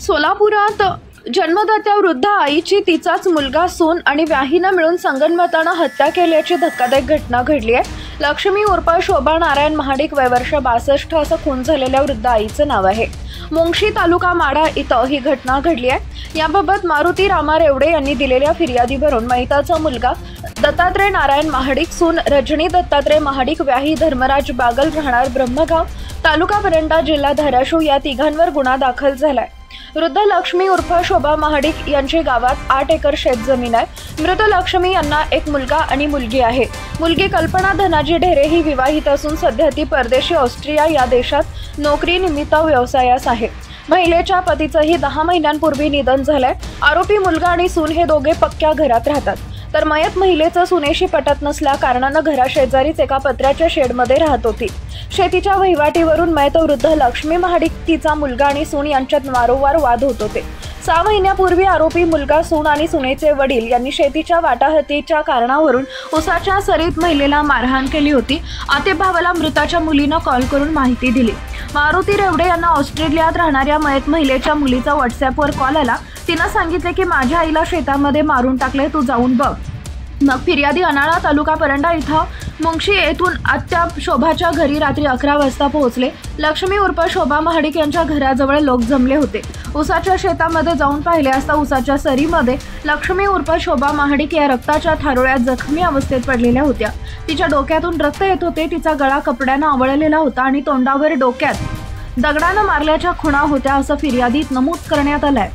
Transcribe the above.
सोलापुरात जन्मदात्या वृद्ध आईची तिचाच मुलगा सून आणि व्याहीनं मिळून संगनमतानं हत्या केल्याची धक्कादायक घटना घडली आहे। लक्ष्मी उर्फ शोभा नारायण महाडिक वय वर्ष 62 असं खून झालेल्या वृद्ध आईचं नाव आहे। मुंगशी तालुका माढा इथं ही घटना घडली आहे। याबाबत मारुती रामा रेवडे यांनी दिलेल्या फिर्यादीवरून मयताचा मुलगा दत्तात्रय नारायण महाडिक, सून रजनी दत्तात्रय महाडिक, व्याही धर्मराज बागल, राहणार ब्रह्मगाव, तालुका परंडा, जिल्हा धाराशिव या तिघांवर गुन्हा दाखल झालाय। वृद्ध लक्ष्मी उर्फ शोभा महाडिक यांची गावात 8 एकर शेतजमीन आहे। मृत लक्ष्मी यांना एक मुलगा आणि मुलगी आहे। मुलगी कल्पना धनाजी ढेरे ही विवाहित असून सध्या ती परदेशी ऑस्ट्रिया या देशात नोकरीनिमित्त व्यवसायास आहे। महिलेच्या पतीचंही 10 महिन्यांपूर्वी निधन झालंय। आरोपी मुलगा आणि सून हे दोघे पक्क्या घरात राहतात, तर मयत महिलेचं सुनेशी पटत नसल्या कारणानं घराशेजारीच एका पत्र्याच्या शेडमध्ये राहत होती। शेतीच्या वहिवाटीवरून मयत वृद्ध लक्ष्मी महाडिक, तिचा मुलगा आणि सून यांच्यात वारंवार वाद होत होते। 6 महिन्यापूर्वी आरोपी मुलगा, सून आणि सुनेचे वडील यांनी शेतीच्या वाटाघाटीच्या कारणावरून उसाच्या सरीत महिलेला मारहाण केली होती। आते भावाला मृताच्या मुलीनं कॉल करून माहिती दिली। मारुती रेवडे यांना ऑस्ट्रेलियात राहणाऱ्या मयत महिलेच्या मुलीचा व्हॉट्सअपवर कॉल आला। तिनं सांगितले की माझ्या आईला शेतामध्ये मारून टाकले, तू जाऊन बघ। मग फिर्यादी अनाळा तालुका परंडा इथं मुंगशी येथून आत्या शोभाच्या घरी रात्री 11 वाजता पोहोचले। लक्ष्मी उर्फ शोभा महाडिक यांच्या घराजवळ लोक जमले होते। उसाच्या शेतामध्ये जाऊन पाहिले असता उसाच्या सरीमध्ये लक्ष्मी उर्फ शोभा महाडिक या रक्ताच्या थारोळ्यात जखमी अवस्थेत पडलेल्या होत्या। तिच्या डोक्यातून रक्त येत होते। तिचा गळा कपड्यानं आवळलेला होता आणि तोंडावर डोक्यात दगडानं मारल्याच्या खुणा होत्या असं फिर्यादीत नमूद करण्यात आलंय।